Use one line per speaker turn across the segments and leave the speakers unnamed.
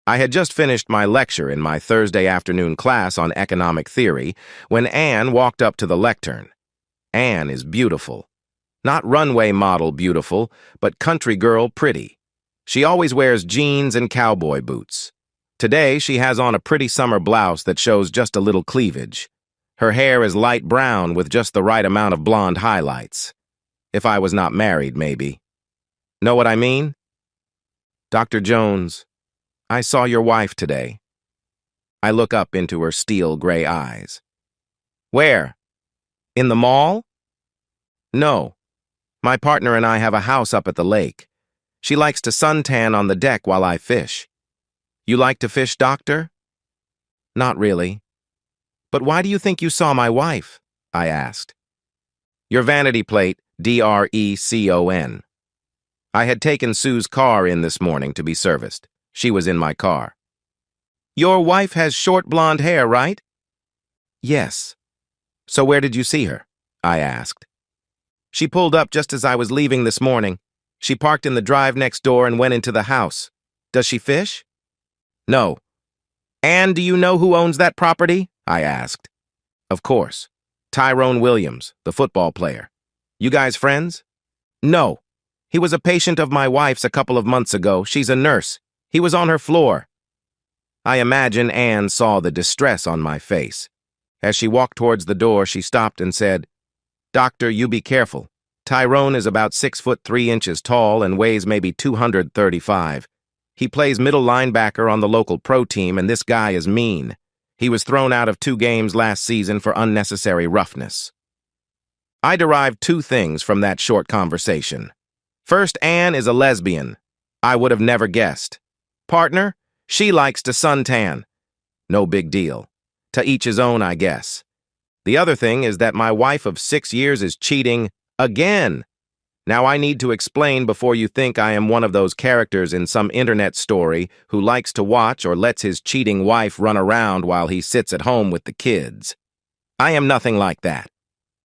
I had just finished my lecture in my Thursday afternoon class on economic theory when Anne walked up to the lectern. Anne is beautiful. Not runway model beautiful, but country girl pretty. She always wears jeans and cowboy boots. Today, she has on a pretty summer blouse that shows just a little cleavage. Her hair is light brown with just the right amount of blonde highlights. If I was not married, maybe. Know what I mean? Dr. Jones, I saw your wife today. I look up into her steel gray eyes. Where? In the mall? No. My partner and I have a house up at the lake. She likes to suntan on the deck while I fish. You like to fish, doctor? Not really. But why do you think you saw my wife? I asked. Your vanity plate, DRECON. I had taken Sue's car in this morning to be serviced. She was in my car. Your wife has short blonde hair, right? Yes. So where did you see her? I asked. She pulled up just as I was leaving this morning. She parked in the drive next door and went into the house. Does she fish? No. And do you know who owns that property? I asked. Of course. Tyrone Williams, the football player. You guys friends? No. He was a patient of my wife's a couple of months ago. She's a nurse. He was on her floor. I imagine Anne saw the distress on my face. As she walked towards the door, she stopped and said, Doctor, you be careful. Tyrone is about 6'3" tall and weighs maybe 235. He plays middle linebacker on the local pro team, and this guy is mean. He was thrown out of 2 games last season for unnecessary roughness. I derived 2 things from that short conversation. First, Anne is a lesbian. I would have never guessed. Partner, she likes to suntan. No big deal. To each his own, I guess. The other thing is that my wife of 6 years is cheating again. Now I need to explain before you think I am one of those characters in some internet story who likes to watch or lets his cheating wife run around while he sits at home with the kids. I am nothing like that.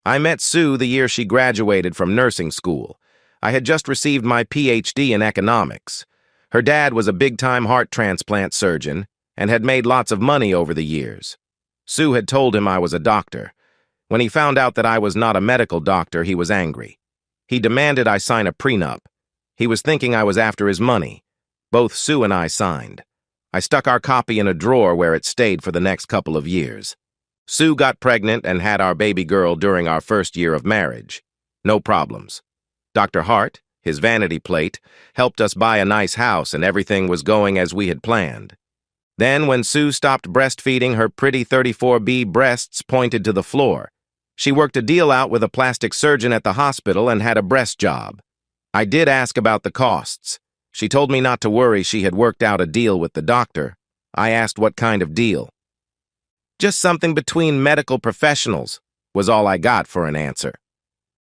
I met Sue the year she graduated from nursing school. I had just received my PhD in economics. Her dad was a big-time heart transplant surgeon and had made lots of money over the years. Sue had told him I was a doctor. When he found out that I was not a medical doctor, he was angry. He demanded I sign a prenup. He was thinking I was after his money. Both Sue and I signed. I stuck our copy in a drawer where it stayed for the next couple of years. Sue got pregnant and had our baby girl during our first year of marriage. No problems. Dr. Hart, his vanity plate, helped us buy a nice house and everything was going as we had planned. Then, when Sue stopped breastfeeding, her pretty 34B breasts pointed to the floor. She worked a deal out with a plastic surgeon at the hospital and had a breast job. I did ask about the costs. She told me not to worry, she had worked out a deal with the doctor. I asked what kind of deal. Just something between medical professionals, was all I got for an answer.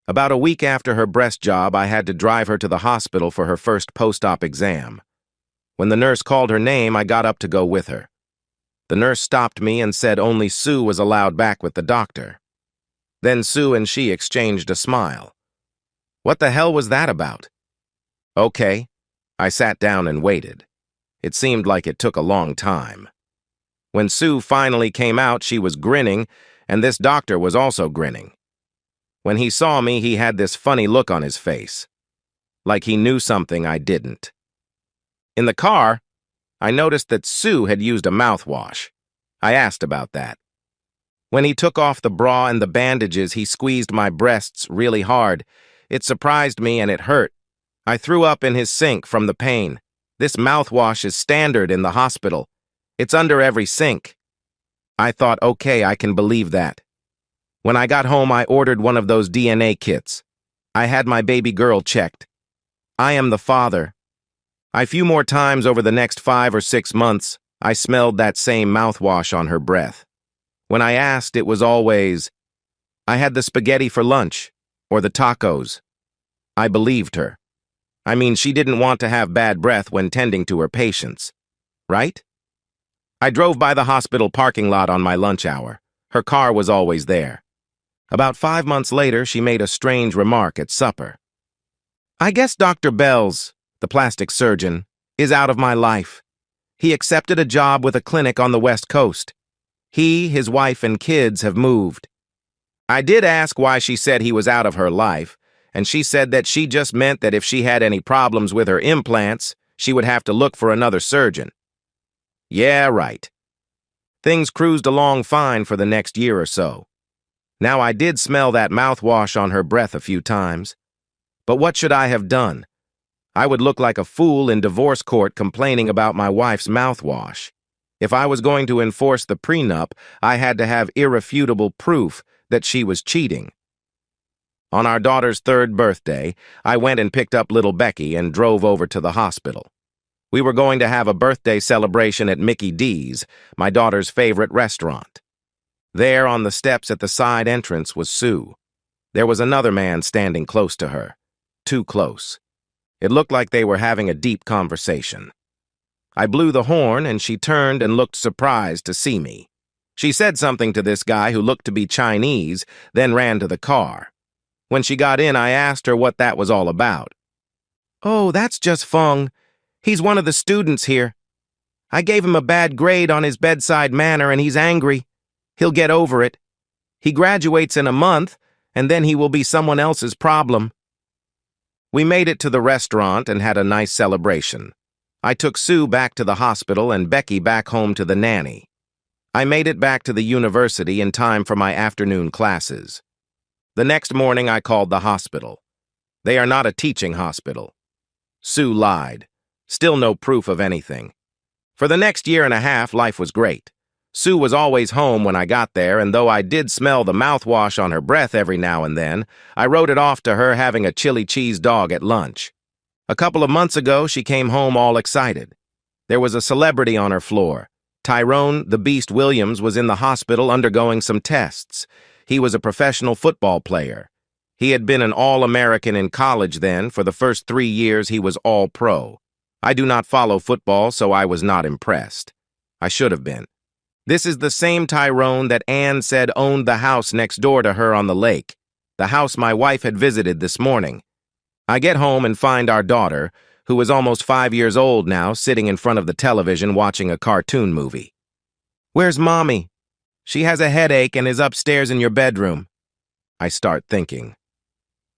About a week after her breast job, I had to drive her to the hospital for her first post-op exam. When the nurse called her name, I got up to go with her. The nurse stopped me and said only Sue was allowed back with the doctor. Then Sue and she exchanged a smile. What the hell was that about? Okay. I sat down and waited. It seemed like it took a long time. When Sue finally came out, she was grinning, and this doctor was also grinning. When he saw me, he had this funny look on his face, like he knew something I didn't. In the car, I noticed that Sue had used a mouthwash. I asked about that. When he took off the bra and the bandages, he squeezed my breasts really hard. It surprised me and it hurt. I threw up in his sink from the pain. This mouthwash is standard in the hospital. It's under every sink. I thought, okay, I can believe that. When I got home, I ordered one of those DNA kits. I had my baby girl checked. I am the father. A few more times over the next 5 or 6 months, I smelled that same mouthwash on her breath. When I asked, it was always, I had the spaghetti for lunch, or the tacos. I believed her. I mean, she didn't want to have bad breath when tending to her patients, right? I drove by the hospital parking lot on my lunch hour. Her car was always there. About 5 months later, she made a strange remark at supper. I guess Dr. Bells, the plastic surgeon, is out of my life. He accepted a job with a clinic on the West Coast. He, his wife, and kids have moved. I did ask why she said he was out of her life, and she said that she just meant that if she had any problems with her implants, she would have to look for another surgeon. Yeah, right. Things cruised along fine for the next year or so. Now, I did smell that mouthwash on her breath a few times. But what should I have done? I would look like a fool in divorce court complaining about my wife's mouthwash. If I was going to enforce the prenup, I had to have irrefutable proof that she was cheating. On our daughter's 3rd birthday, I went and picked up little Becky and drove over to the hospital. We were going to have a birthday celebration at Mickey D's, my daughter's favorite restaurant. There on the steps at the side entrance was Sue. There was another man standing close to her. Too close. It looked like they were having a deep conversation. I blew the horn and she turned and looked surprised to see me. She said something to this guy who looked to be Chinese, then ran to the car. When she got in, I asked her what that was all about. "Oh, that's just Feng. He's one of the students here. I gave him a bad grade on his bedside manner and he's angry. He'll get over it. He graduates in a month, and then he will be someone else's problem." We made it to the restaurant and had a nice celebration. I took Sue back to the hospital and Becky back home to the nanny. I made it back to the university in time for my afternoon classes. The next morning, I called the hospital. They are not a teaching hospital. Sue lied. Still no proof of anything. For the next year and a half, life was great. Sue was always home when I got there, and though I did smell the mouthwash on her breath every now and then, I wrote it off to her having a chili cheese dog at lunch. A couple of months ago, she came home all excited. There was a celebrity on her floor. Tyrone the Beast Williams was in the hospital undergoing some tests. He was a professional football player. He had been an All-American in college then. For the first 3 years, he was All-Pro. I do not follow football, so I was not impressed. I should have been. This is the same Tyrone that Anne said owned the house next door to her on the lake, the house my wife had visited this morning. I get home and find our daughter, who is almost 5 years old now, sitting in front of the television watching a cartoon movie. "Where's Mommy? She has a headache and is upstairs in your bedroom." I start thinking.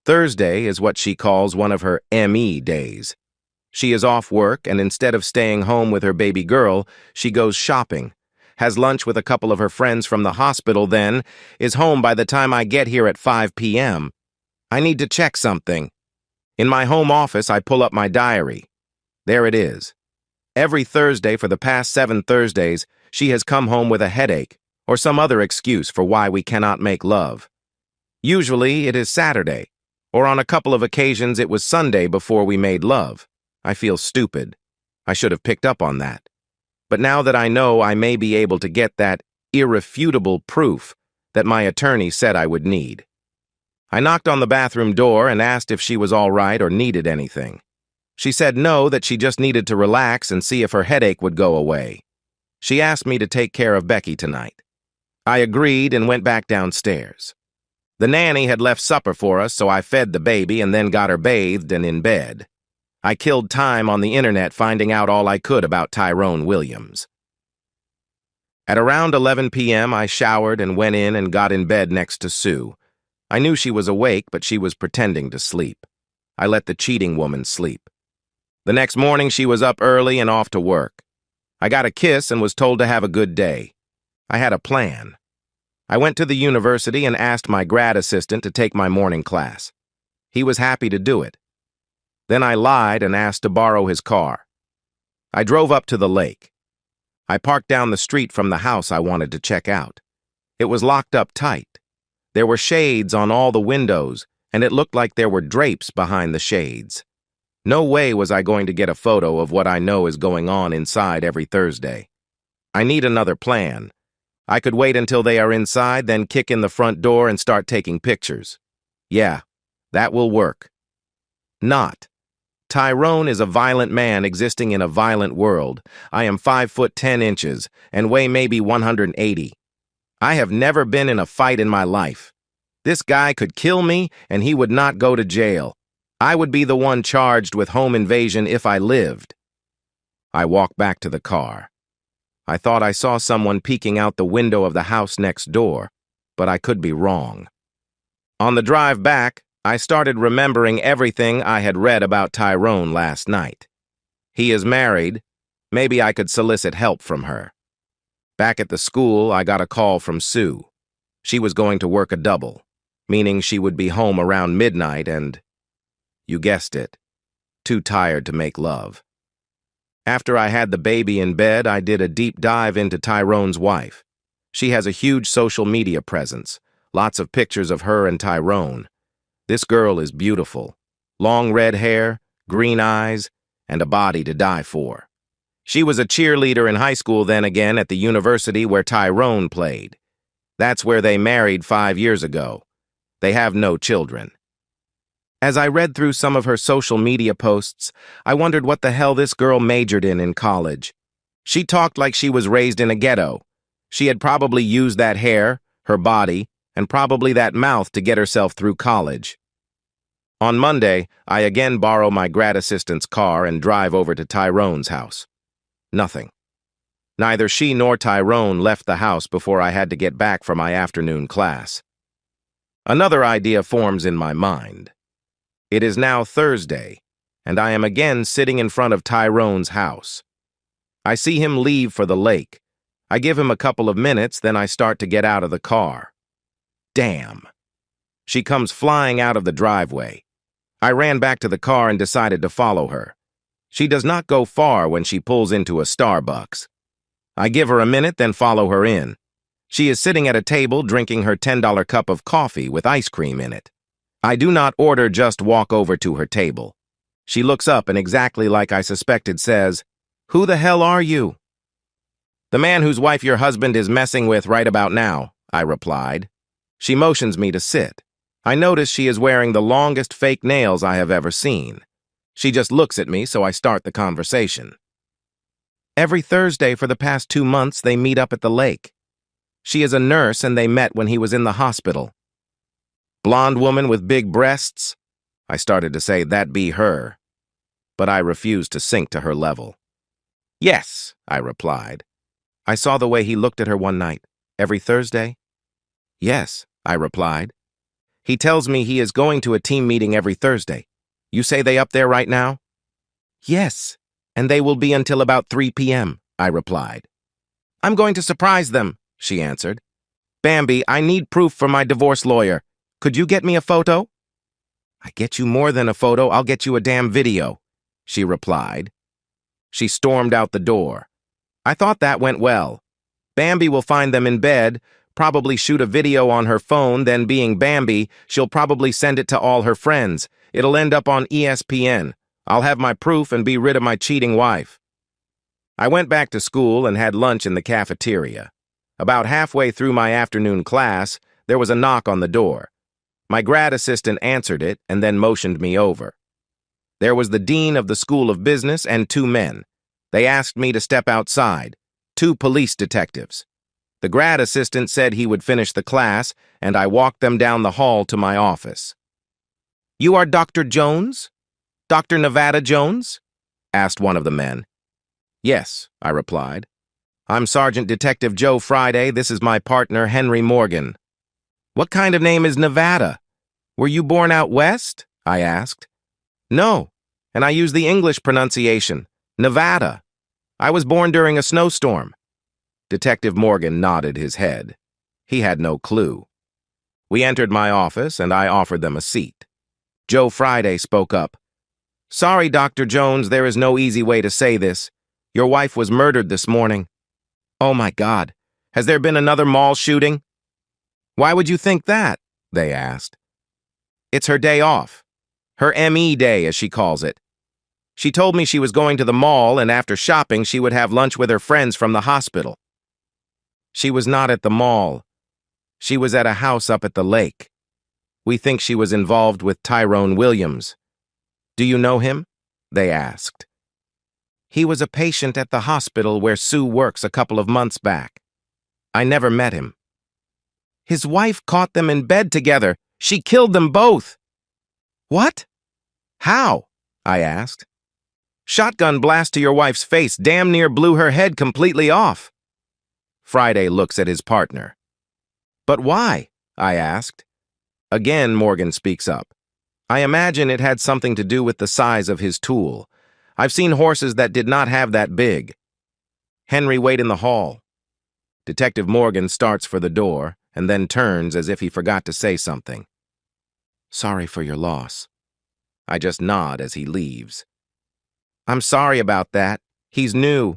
Thursday is what she calls one of her ME days. She is off work, and instead of staying home with her baby girl, she goes shopping, has lunch with a couple of her friends from the hospital, then is home by the time I get here at 5 p.m. I need to check something. In my home office, I pull up my diary. There it is. Every Thursday for the past 7 Thursdays, she has come home with a headache or some other excuse for why we cannot make love. Usually, it is Saturday, or on a couple of occasions it was Sunday before we made love. I feel stupid. I should have picked up on that. But now that I know, I may be able to get that irrefutable proof that my attorney said I would need. I knocked on the bathroom door and asked if she was all right or needed anything. She said no, that she just needed to relax and see if her headache would go away. She asked me to take care of Becky tonight. I agreed and went back downstairs. The nanny had left supper for us, so I fed the baby and then got her bathed and in bed. I killed time on the internet finding out all I could about Tyrone Williams. At around 11 p.m., I showered and went in and got in bed next to Sue. I knew she was awake, but she was pretending to sleep. I let the cheating woman sleep. The next morning, she was up early and off to work. I got a kiss and was told to have a good day. I had a plan. I went to the university and asked my grad assistant to take my morning class. He was happy to do it. Then I lied and asked to borrow his car. I drove up to the lake. I parked down the street from the house I wanted to check out. It was locked up tight. There were shades on all the windows, and it looked like there were drapes behind the shades. No way was I going to get a photo of what I know is going on inside every Thursday. I need another plan. I could wait until they are inside, then kick in the front door and start taking pictures. Yeah, that will work. Not. Tyrone is a violent man existing in a violent world. I am 5'10" and weigh maybe 180. I have never been in a fight in my life. This guy could kill me and he would not go to jail. I would be the one charged with home invasion if I lived. I walk back to the car. I thought I saw someone peeking out the window of the house next door, but I could be wrong. On the drive back, I started remembering everything I had read about Tyrone last night. He is married. Maybe I could solicit help from her. Back at the school, I got a call from Sue. She was going to work a double, meaning she would be home around midnight and, you guessed it, too tired to make love. After I had the baby in bed, I did a deep dive into Tyrone's wife. She has a huge social media presence, lots of pictures of her and Tyrone. This girl is beautiful. Long red hair, green eyes, and a body to die for. She was a cheerleader in high school then again at the university where Tyrone played. That's where they married 5 years ago. They have no children. As I read through some of her social media posts, I wondered what the hell this girl majored in college. She talked like she was raised in a ghetto. She had probably used that hair, her body, and probably that mouth to get herself through college. On Monday, I again borrow my grad assistant's car and drive over to Tyrone's house. Nothing. Neither she nor Tyrone left the house before I had to get back for my afternoon class. Another idea forms in my mind. It is now Thursday, and I am again sitting in front of Tyrone's house. I see him leave for the lake. I give him a couple of minutes, then I start to get out of the car. Damn. She comes flying out of the driveway. I ran back to the car and decided to follow her. She does not go far when she pulls into a Starbucks. I give her a minute, then follow her in. She is sitting at a table drinking her $10 cup of coffee with ice cream in it. I do not order, just walk over to her table. She looks up and exactly like I suspected says, "Who the hell are you?" "The man whose wife your husband is messing with right about now," I replied. She motions me to sit. I notice she is wearing the longest fake nails I have ever seen. She just looks at me, so I start the conversation. Every Thursday for the past 2 months, they meet up at the lake. She is a nurse and they met when he was in the hospital. Blonde woman with big breasts? I started to say that be her, but I refused to sink to her level. "Yes," I replied. "I saw the way he looked at her one night. Every Thursday?" "Yes," I replied. "He tells me he is going to a team meeting every Thursday. You say they up there right now?" "Yes, and they will be until about 3 p.m., I replied. "I'm going to surprise them," she answered. "Bambi, I need proof for my divorce lawyer. Could you get me a photo?" "I get you more than a photo, I'll get you a damn video," she replied. She stormed out the door. I thought that went well. Bambi will find them in bed, probably shoot a video on her phone, then being Bambi, she'll probably send it to all her friends. It'll end up on ESPN. I'll have my proof and be rid of my cheating wife. I went back to school and had lunch in the cafeteria. About halfway through my afternoon class, there was a knock on the door. My grad assistant answered it and then motioned me over. There was the dean of the School of Business and 2 men. They asked me to step outside, 2 police detectives. The grad assistant said he would finish the class, and I walked them down the hall to my office. "You are Dr. Jones? Dr. Nevada Jones?" asked one of the men. "Yes," I replied. "I'm Sergeant Detective Joe Friday. This is my partner, Henry Morgan." "What kind of name is Nevada? Were you born out west?" I asked. "No, and I use the English pronunciation, Nevada. I was born during a snowstorm." Detective Morgan nodded his head. He had no clue. We entered my office, and I offered them a seat. Joe Friday spoke up. "Sorry, Dr. Jones, there is no easy way to say this. Your wife was murdered this morning." "Oh my God, has there been another mall shooting?" "Why would you think that?" they asked. "It's her day off. Her ME day, as she calls it. She told me she was going to the mall, and after shopping, she would have lunch with her friends from the hospital." "She was not at the mall. She was at a house up at the lake. We think she was involved with Tyrone Williams. Do you know him?" they asked. "He was a patient at the hospital where Sue works a couple of months back. I never met him." "His wife caught them in bed together. She killed them both." "What? How?" I asked. Shotgun blast to your wife's face damn near blew her head completely off. Friday looks at his partner. But why? I asked. Again, Morgan speaks up. I imagine it had something to do with the size of his tool. I've seen horses that did not have that big. Henry, wait in the hall. Detective Morgan starts for the door and then turns as if he forgot to say something. Sorry for your loss. I just nod as he leaves. I'm sorry about that. He's new.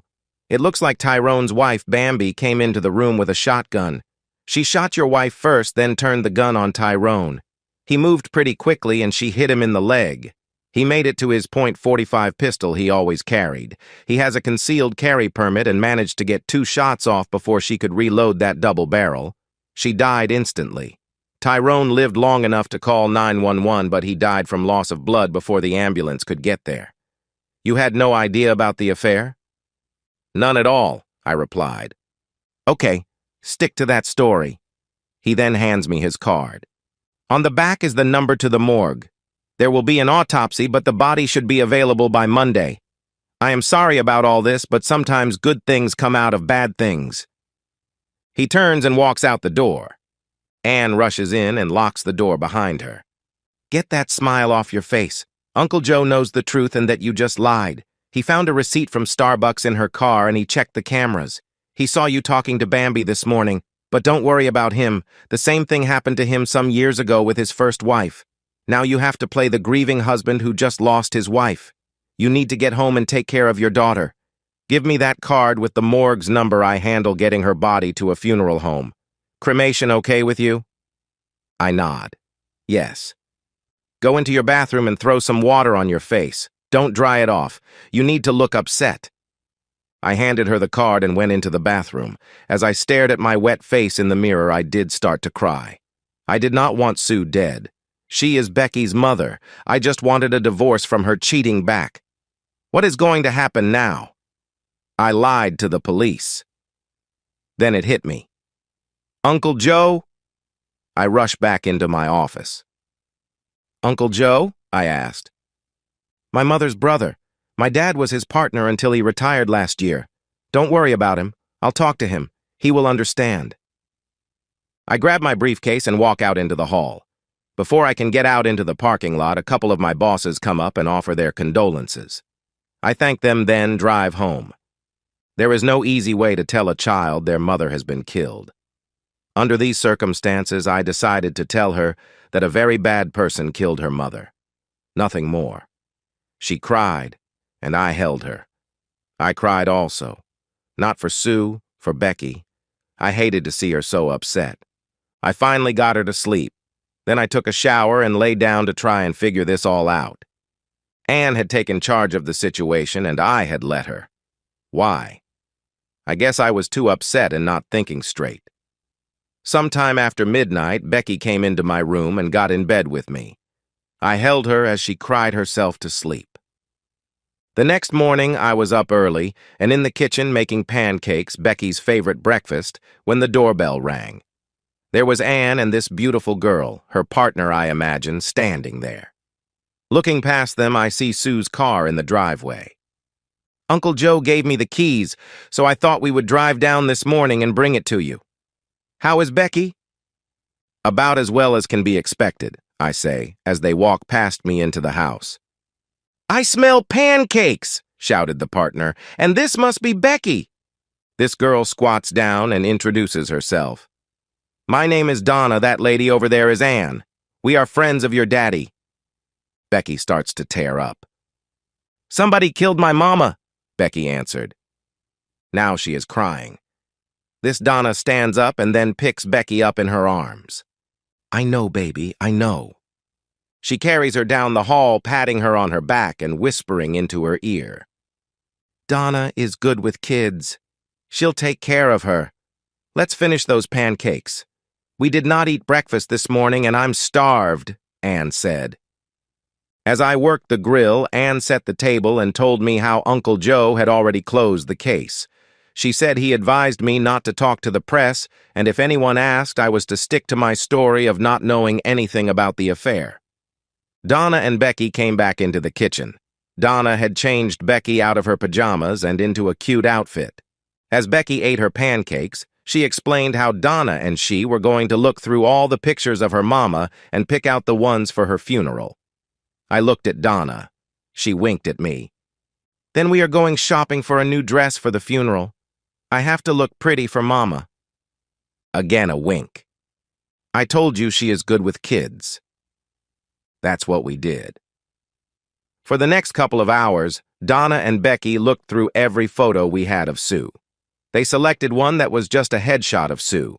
It looks like Tyrone's wife, Bambi, came into the room with a shotgun. She shot your wife first, then turned the gun on Tyrone. He moved pretty quickly and she hit him in the leg. He made it to his .45 pistol he always carried. He has a concealed carry permit and managed to get 2 shots off before she could reload that double barrel. She died instantly. Tyrone lived long enough to call 911, but he died from loss of blood before the ambulance could get there. You had no idea about the affair? None at all, I replied. Okay, stick to that story. He then hands me his card. On the back is the number to the morgue. There will be an autopsy, but the body should be available by Monday. I am sorry about all this, but sometimes good things come out of bad things. He turns and walks out the door. Anne rushes in and locks the door behind her. Get that smile off your face. Uncle Joe knows the truth and that you just lied. He found a receipt from Starbucks in her car and he checked the cameras. He saw you talking to Bambi this morning, but don't worry about him. The same thing happened to him some years ago with his first wife. Now you have to play the grieving husband who just lost his wife. You need to get home and take care of your daughter. Give me that card with the morgue's number. I handle getting her body to a funeral home. Cremation okay with you? I nod. Yes. Go into your bathroom and throw some water on your face. Don't dry it off. You need to look upset. I handed her the card and went into the bathroom. As I stared at my wet face in the mirror, I did start to cry. I did not want Sue dead. She is Becky's mother. I just wanted a divorce from her cheating back. What is going to happen now? I lied to the police. Then it hit me. Uncle Joe? I rushed back into my office. Uncle Joe? I asked. My mother's brother. My dad was his partner until he retired last year. Don't worry about him. I'll talk to him. He will understand. I grab my briefcase and walk out into the hall. Before I can get out into the parking lot, a couple of my bosses come up and offer their condolences. I thank them, then drive home. There is no easy way to tell a child their mother has been killed. Under these circumstances, I decided to tell her that a very bad person killed her mother. Nothing more. She cried, and I held her. I cried also. Not for Sue, for Becky. I hated to see her so upset. I finally got her to sleep. Then I took a shower and lay down to try and figure this all out. Anne had taken charge of the situation, and I had let her. Why? I guess I was too upset and not thinking straight. Sometime after midnight, Becky came into my room and got in bed with me. I held her as she cried herself to sleep. The next morning, I was up early and in the kitchen making pancakes, Becky's favorite breakfast, when the doorbell rang. There was Anne and this beautiful girl, her partner, I imagine, standing there. Looking past them, I see Sue's car in the driveway. Uncle Joe gave me the keys, so I thought we would drive down this morning and bring it to you. How is Becky? About as well as can be expected, I say, as they walk past me into the house. I smell pancakes, shouted the partner, and this must be Becky. This girl squats down and introduces herself. My name is Donna, that lady over there is Anne. We are friends of your daddy. Becky starts to tear up. Somebody killed my mama, Becky answered. Now she is crying. This Donna stands up and then picks Becky up in her arms. I know, baby, I know. She carries her down the hall, patting her on her back and whispering into her ear. Donna is good with kids. She'll take care of her. Let's finish those pancakes. We did not eat breakfast this morning and I'm starved, Anne said. As I worked the grill, Anne set the table and told me how Uncle Joe had already closed the case. She said he advised me not to talk to the press, and if anyone asked, I was to stick to my story of not knowing anything about the affair. Donna and Becky came back into the kitchen. Donna had changed Becky out of her pajamas and into a cute outfit. As Becky ate her pancakes, she explained how Donna and she were going to look through all the pictures of her mama and pick out the ones for her funeral. I looked at Donna. She winked at me. Then we are going shopping for a new dress for the funeral. I have to look pretty for Mama. Again a wink. I told you she is good with kids. That's what we did. For the next couple of hours, Donna and Becky looked through every photo we had of Sue. They selected one that was just a headshot of Sue.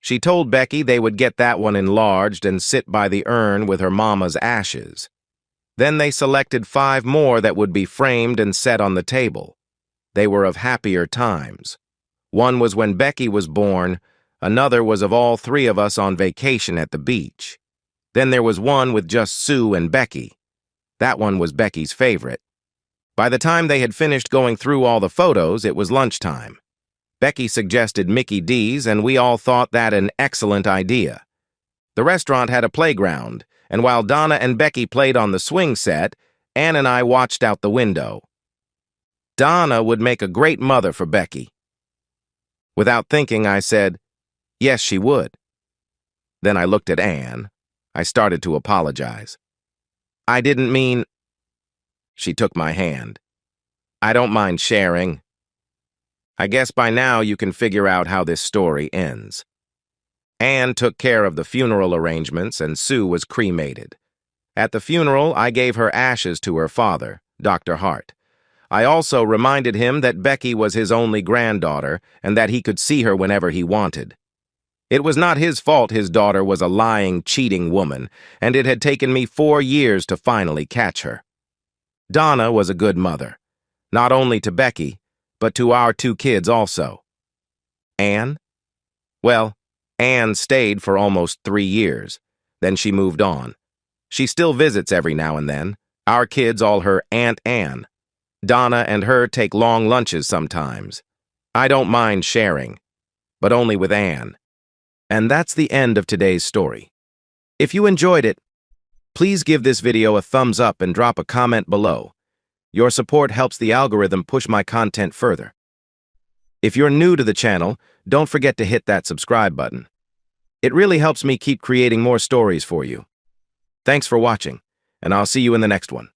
She told Becky they would get that one enlarged and sit by the urn with her mama's ashes. Then they selected 5 more that would be framed and set on the table. They were of happier times. One was when Becky was born, another was of all 3 of us on vacation at the beach. Then there was one with just Sue and Becky. That one was Becky's favorite. By the time they had finished going through all the photos, it was lunchtime. Becky suggested Mickey D's, and we all thought that an excellent idea. The restaurant had a playground, and while Donna and Becky played on the swing set, Ann and I watched out the window. Donna would make a great mother for Becky. Without thinking, I said, yes, she would. Then I looked at Ann. I started to apologize. I didn't mean... She took my hand. I don't mind sharing. I guess by now you can figure out how this story ends. Ann took care of the funeral arrangements and Sue was cremated. At the funeral, I gave her ashes to her father, Dr. Hart. I also reminded him that Becky was his only granddaughter and that he could see her whenever he wanted. It was not his fault his daughter was a lying, cheating woman, and it had taken me 4 years to finally catch her. Donna was a good mother, not only to Becky, but to our 2 kids also. Ann? Well, Ann stayed for almost 3 years. Then she moved on. She still visits every now and then. Our kids all her Aunt Ann. Donna and her take long lunches sometimes. I don't mind sharing, but only with Ann. And that's the end of today's story. If you enjoyed it, please give this video a thumbs up and drop a comment below. Your support helps the algorithm push my content further. If you're new to the channel, don't forget to hit that subscribe button. It really helps me keep creating more stories for you. Thanks for watching, and I'll see you in the next one.